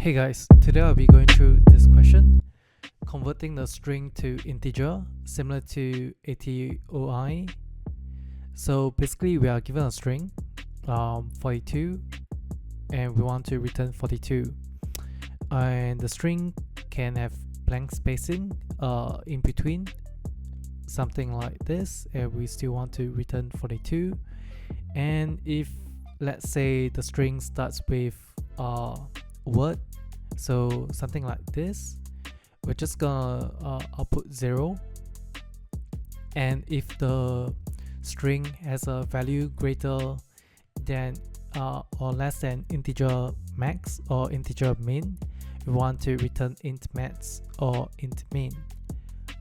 Hey guys, today I'll be going through this question, converting the string to integer, similar to atoi. So basically we are given a string, 42, and we want to return 42. And the string can have blank spacing in between, something like this, and we still want to return 42. And if, let's say, the string starts with word, so something like this, we're just gonna output 0. And if the string has a value greater than or less than integer max or integer min, we want to return int max or int min.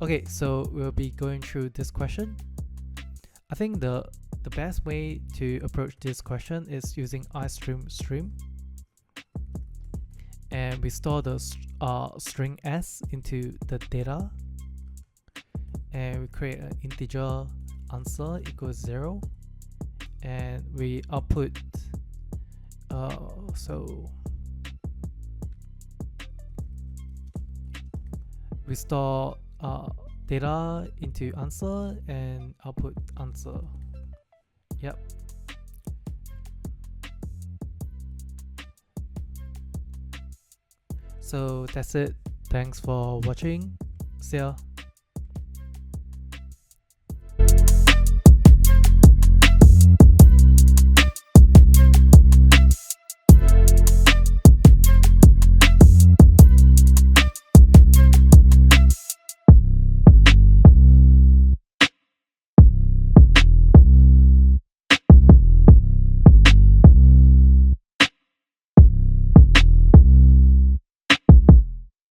Okay, so we'll be going through this question. I think the best way to approach this question is using iStream, and we store the string s into the data, and we create an integer answer equals 0, and we output so we store data into answer and output answer. Yep. So that's it. Thanks for watching. See ya.